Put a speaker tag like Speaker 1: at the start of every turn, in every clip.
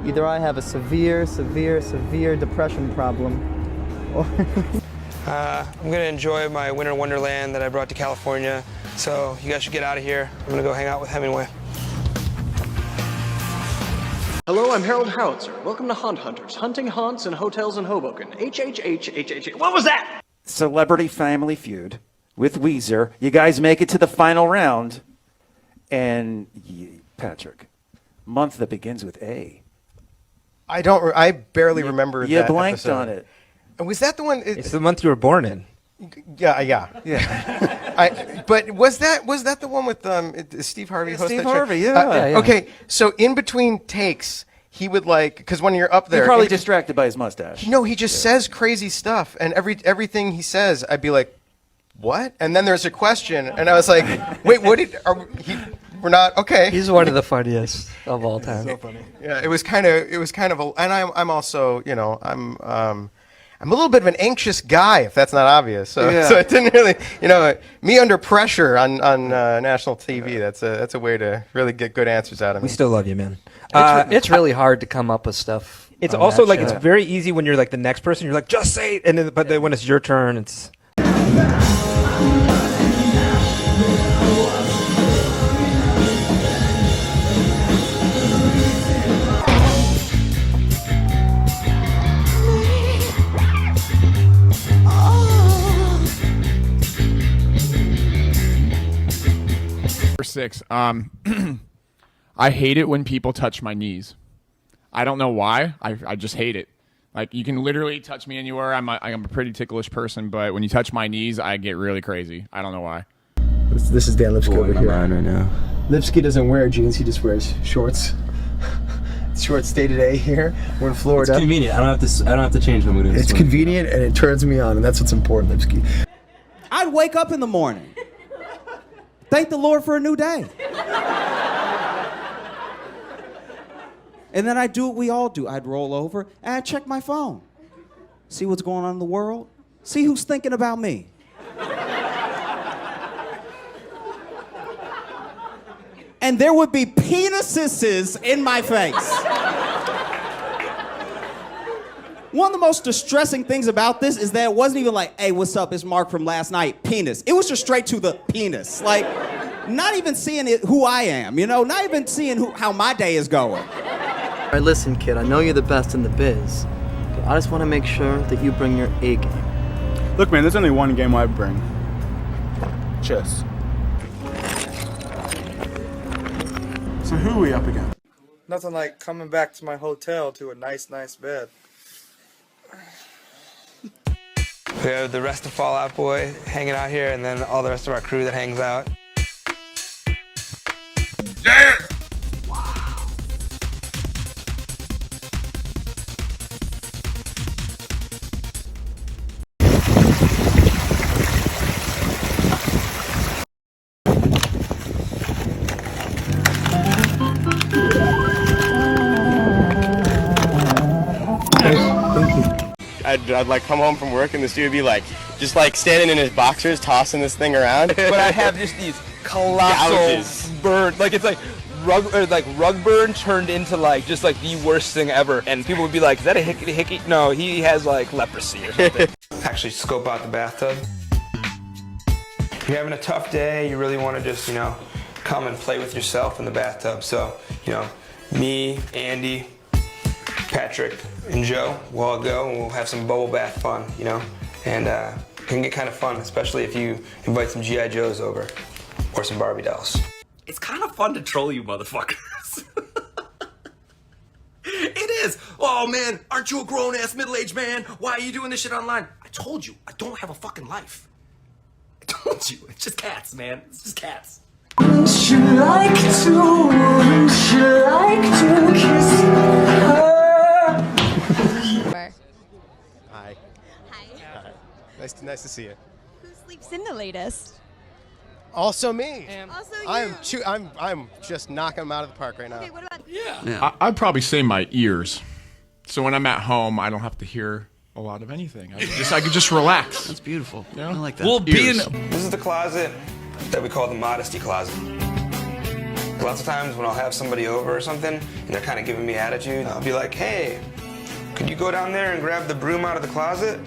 Speaker 1: Either I have a severe depression problem, or...
Speaker 2: I'm gonna enjoy my winter wonderland that I brought to California, so you guys should get out of here. I'm gonna go hang out with Hemingway.
Speaker 3: Hello, I'm Harold Howitzer. Welcome to Haunt Hunters, hunting haunts and hotels in Hoboken. H. What was that?
Speaker 4: Celebrity Family Feud with Weezer. You guys make it to the final round. And Patrick, month that begins with A.
Speaker 5: I barely remember that.
Speaker 4: You blanked
Speaker 5: episode.
Speaker 4: on it.
Speaker 5: And was that the one?
Speaker 6: It's the month you were born in.
Speaker 5: Yeah. But was that the one with Steve Harvey? Hosted
Speaker 4: Steve
Speaker 5: that show?
Speaker 4: Harvey, yeah.
Speaker 5: Okay, so in between takes, he would because when you're up there,
Speaker 4: He's probably distracted by his mustache.
Speaker 5: No, he just says crazy stuff, and everything he says, I'd be like, what? And then there's a question, and I was like, wait, what did? We're not okay.
Speaker 6: He's one of the funniest of all time.
Speaker 5: So funny. Yeah, it was kind of, and I'm also, I'm a little bit of an anxious guy, if that's not obvious. So it didn't really, me under pressure on national TV. That's a way to really get good answers out of me.
Speaker 6: We still love you, man.
Speaker 7: It's really hard to come up with stuff.
Speaker 6: It's also like it's very easy when you're like the next person. You're like, just say it, but then when it's your turn, it's.
Speaker 8: Number 6. I hate it when people touch my knees. I don't know why. I just hate it. Like, you can literally touch me anywhere. I'm a pretty ticklish person, but when you touch my knees, I get really crazy. I don't know why.
Speaker 3: This is Dan Lipsky over here.
Speaker 7: Right now.
Speaker 3: Lipsky doesn't wear jeans, he just wears shorts. Shorts day to day here. We're in Florida.
Speaker 7: It's convenient. I don't have to change my mood.
Speaker 3: It's convenient and it turns me on, and that's what's important, Lipsky.
Speaker 9: I'd wake up in the morning. Thank the Lord for a new day. And then I'd do what we all do. I'd roll over and I'd check my phone. See what's going on in the world. See who's thinking about me. And there would be penises in my face. One of the most distressing things about this is that it wasn't even like, hey, what's up, it's Mark from last night, penis. It was just straight to the penis. Like, not even seeing who I am, not even seeing how my day is going.
Speaker 1: All right, listen, kid, I know you're the best in the biz. Okay, I just want to make sure that you bring your A game.
Speaker 10: Look, man, there's only one game I bring. Chess. So who are we up against?
Speaker 11: Nothing like coming back to my hotel to a nice bed.
Speaker 2: We have the rest of Fall Out Boy hanging out here, and then all the rest of our crew that hangs out.
Speaker 8: Yeah!
Speaker 5: I'd like come home from work and this dude would be like, just like standing in his boxers, tossing this thing around.
Speaker 6: But I have just these colossal burn, like it's like rug burn turned into like just like the worst thing ever. And people would be like, is that a hickey? No, he has like leprosy or something.
Speaker 2: Actually scope out the bathtub. If you're having a tough day, you really want to just, come and play with yourself in the bathtub. So, me, Andy, Patrick, and Joe will all go and we'll have some bubble bath fun, and it can get kind of fun, especially if you invite some G.I. Joes over or some Barbie dolls.
Speaker 12: It's kind of fun to troll you motherfuckers. It is. Oh man, aren't you a grown-ass middle-aged man? Why are you doing this shit online? I told you, I don't have a fucking life. I told you, it's just cats, man. It's just cats.
Speaker 13: Wouldn't you like to kiss her?
Speaker 5: Hi. Hi. Nice to see you.
Speaker 14: Who sleeps in the latest?
Speaker 5: Also me.
Speaker 14: Also you.
Speaker 5: I'm just knocking them out of the park right now.
Speaker 14: Okay, what about
Speaker 8: I'd probably say my ears. So when I'm at home, I don't have to hear a lot of anything. I could just relax.
Speaker 7: That's beautiful. I like that.
Speaker 2: This is the closet that we call the modesty closet. Lots of times when I'll have somebody over or something and they're kind of giving me attitude, I'll be like, hey, could you go down there and grab the broom out of the closet?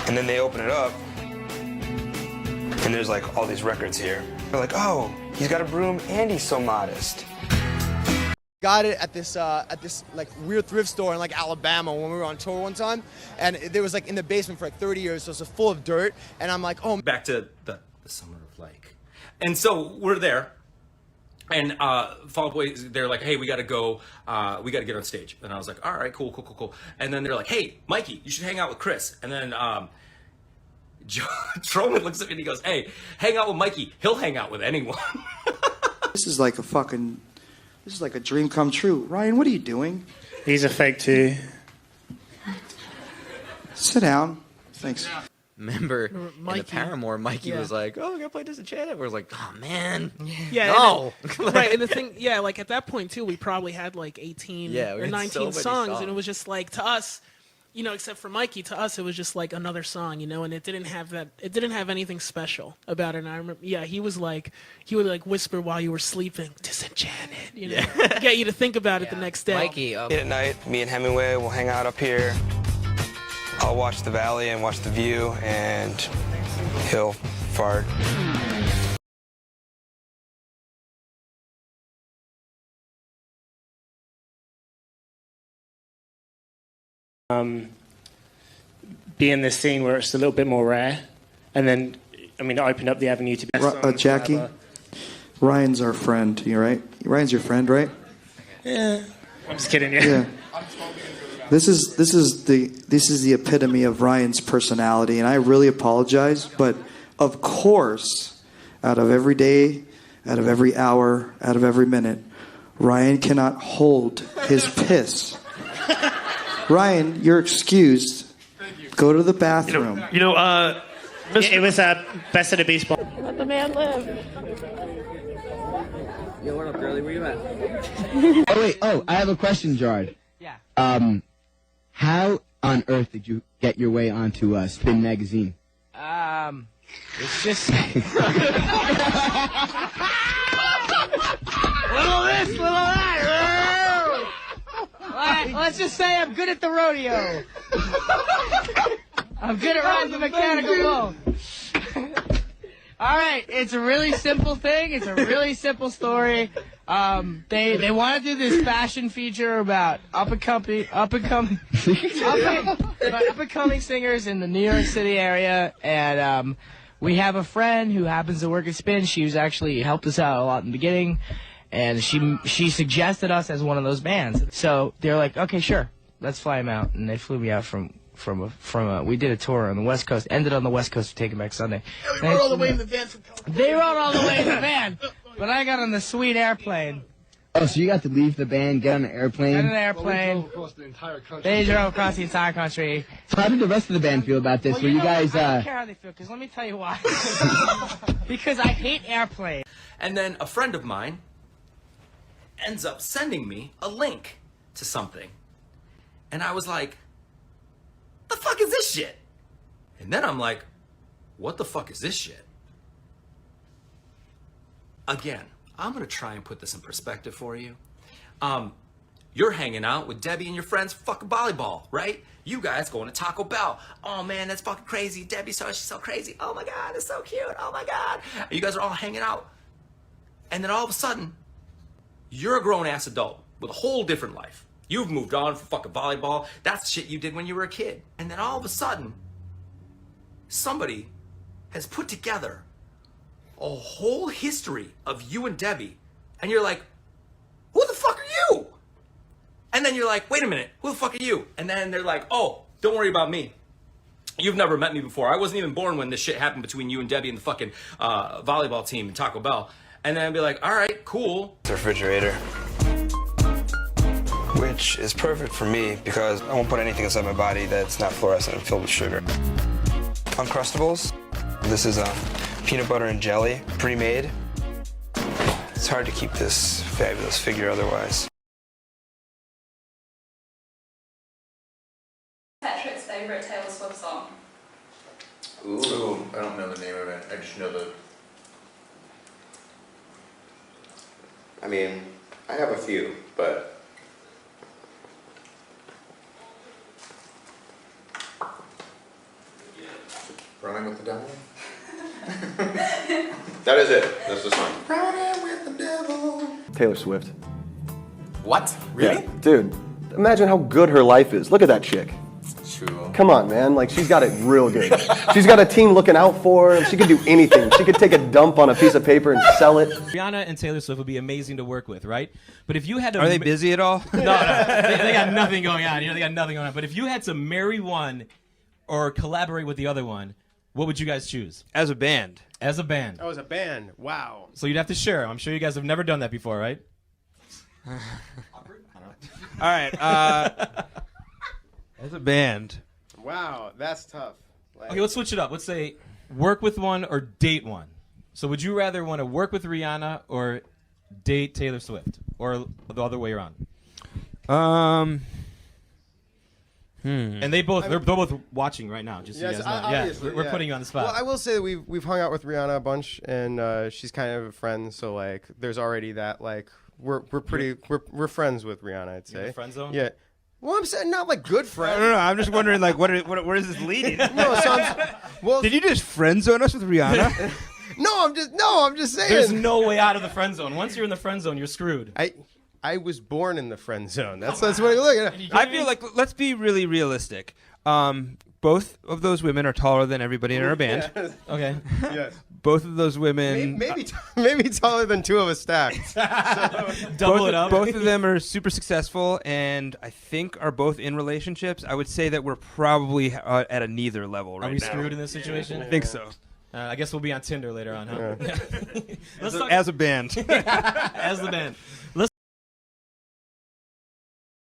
Speaker 2: And then they open it up and there's like all these records here. They're like, oh, he's got a broom and he's so modest.
Speaker 15: Got it at this like weird thrift store in like Alabama when we were on tour one time, and there was like in the basement for like 30 years, so it was full of dirt, and I'm like, oh.
Speaker 12: Back to the summer of like, and so we're there, and Fall Out Boy, they're like, hey, we gotta go, we gotta get on stage, and I was like, all right, cool, and then they're like, hey, Mikey, you should hang out with Chris, and then Troman looks at me and he goes, hey, hang out with Mikey, he'll hang out with anyone.
Speaker 16: This is like a dream come true. Ryan, what are you doing?
Speaker 17: He's a fake too.
Speaker 16: Sit down. Thanks.
Speaker 18: Remember, in the Paramore, Mikey was like, oh, we're gonna play Disenchanted. We're like, oh, man.
Speaker 19: Yeah.
Speaker 18: No.
Speaker 19: Right, and the thing, yeah, like at that point, too, we probably had like 18 or 19 songs, and it was just like, to us, you know, except for Mikey, to us, it was just like another song, you know, and it didn't have anything special about it. And I remember, he would like whisper while you were sleeping, Disenchanted, you know, get you to think about it the next day.
Speaker 18: Mikey,
Speaker 2: At night, me and Hemingway will hang out up here. I'll watch the valley and watch the view, and he'll fart.
Speaker 17: Be in this scene where it's a little bit more rare, and then, I mean, it opened up the avenue to be.
Speaker 16: Jackie, Ryan's our friend. You right? Ryan's your friend, right?
Speaker 17: Yeah. I'm just kidding. Yeah.
Speaker 16: Yeah. This is the epitome of Ryan's personality, and I really apologize, but of course, out of every day, out of every hour, out of every minute, Ryan cannot hold his piss. Ryan, you're excused. Go to the bathroom.
Speaker 17: It was Best of the Beast Ball.
Speaker 19: Let the man live.
Speaker 18: Yo, what up, girlie? Where you at?
Speaker 20: Oh, wait. Oh, I have a question, Gerard.
Speaker 19: Yeah.
Speaker 20: How on earth did you get your way onto Spin Magazine?
Speaker 19: It's just...
Speaker 13: Little this, little that.
Speaker 19: Let's just say I'm good at the rodeo. I'm good at riding the mechanical bull. All right, it's a really simple thing. It's a really simple story. They want to do this fashion feature about up and coming singers in the New York City area, and we have a friend who happens to work at Spin. She was actually helped us out a lot in the beginning, and she suggested us as one of those bands. So they're like, okay, sure, let's fly him out, and they flew me out from we did a tour on the West Coast, ended on the West Coast for Taking Back Sunday.
Speaker 13: Yeah, we rode all the way in the van from California.
Speaker 19: They rode all the way in the van, but I got on the sweet airplane.
Speaker 20: Oh, so you got to leave the band, get on an airplane?
Speaker 19: Get on an airplane.
Speaker 13: Well, we drove across the entire country.
Speaker 19: They drove across the entire country.
Speaker 20: So how did the rest of the band feel about this?
Speaker 19: Well,
Speaker 20: Were you guys,
Speaker 19: I don't care how they feel, because let me tell you why. Because I hate airplanes.
Speaker 12: And then a friend of mine ends up sending me a link to something. And I was like, the fuck is this shit? And then I'm like, what the fuck is this shit? Again, I'm gonna try and put this in perspective for you. You're hanging out with Debbie and your friends fucking volleyball, right? You guys going to Taco Bell. Oh man, that's fucking crazy. Debbie's she's so crazy. Oh my God, it's so cute. Oh my God. And you guys are all hanging out. And then all of a sudden, you're a grown ass adult with a whole different life. You've moved on from fucking volleyball. That's the shit you did when you were a kid. And then all of a sudden, somebody has put together a whole history of you and Debbie. And you're like, who the fuck are you? And then you're like, wait a minute, who the fuck are you? And then they're like, oh, don't worry about me. You've never met me before. I wasn't even born when this shit happened between you and Debbie and the fucking volleyball team in Taco Bell. And then I'd be like, all right, cool.
Speaker 2: The refrigerator, which is perfect for me because I won't put anything inside my body that's not fluorescent and filled with sugar. Uncrustables. This is peanut butter and jelly, pre-made. It's hard to keep this fabulous figure otherwise.
Speaker 21: Patrick's favorite Taylor Swift song?
Speaker 22: Ooh, I don't know the name of it. I just know the
Speaker 5: I mean, I have a few, but. Running with the devil? That is it. That's the song. Running with the devil.
Speaker 3: Taylor Swift.
Speaker 12: What? Really?
Speaker 3: Yeah. Dude, imagine how good her life is. Look at that chick.
Speaker 12: True.
Speaker 3: Come on, man. Like, she's got it real good. She's got a team looking out for her. She could do anything. She could take a dump on a piece of paper and sell it.
Speaker 4: Rihanna and Taylor Swift would be amazing to work with, right? But if you had to...
Speaker 6: Are they busy at all?
Speaker 4: No. They got nothing going on. They got nothing going on. But if you had to marry one or collaborate with the other one, what would you guys choose?
Speaker 6: As a band.
Speaker 4: As a band.
Speaker 5: Oh, as a band. Wow.
Speaker 4: So you'd have to share. I'm sure you guys have never done that before, right?
Speaker 6: All right. As a band.
Speaker 5: Wow, that's tough.
Speaker 4: Okay, let's switch it up. Let's say work with one or date one. So would you rather want to work with Rihanna or date Taylor Swift? Or the other way around? And they're both watching right now, just so you guys know.
Speaker 5: Obviously,
Speaker 4: We're putting you on the spot.
Speaker 5: Well, I will say that we've hung out with Rihanna a bunch, and she's kind of a friend, so like there's already that like we're friends with Rihanna, I'd say.
Speaker 4: You're in the friend zone?
Speaker 5: Yeah. Well, I'm saying not like good friends.
Speaker 6: No. I'm just wondering, like, where is this leading?
Speaker 5: Well,
Speaker 6: did you just friend zone us with Rihanna?
Speaker 5: I'm just saying.
Speaker 4: There's no way out of the friend zone. Once you're in the friend zone, you're screwed.
Speaker 5: I was born in the friend zone. That's what you look at.
Speaker 6: I feel like, let's be really realistic. Both of those women are taller than everybody in our band.
Speaker 5: Yes.
Speaker 4: Okay.
Speaker 5: Yes.
Speaker 6: Both of those women...
Speaker 5: Maybe taller than two of us stacked.
Speaker 4: Double it up.
Speaker 6: Both of them are super successful and I think are both in relationships. I would say that we're probably at a neither level right now.
Speaker 4: Are we screwed in this situation?
Speaker 6: I think so.
Speaker 4: I guess we'll be on Tinder later on, huh?
Speaker 6: As a band.
Speaker 4: As the band.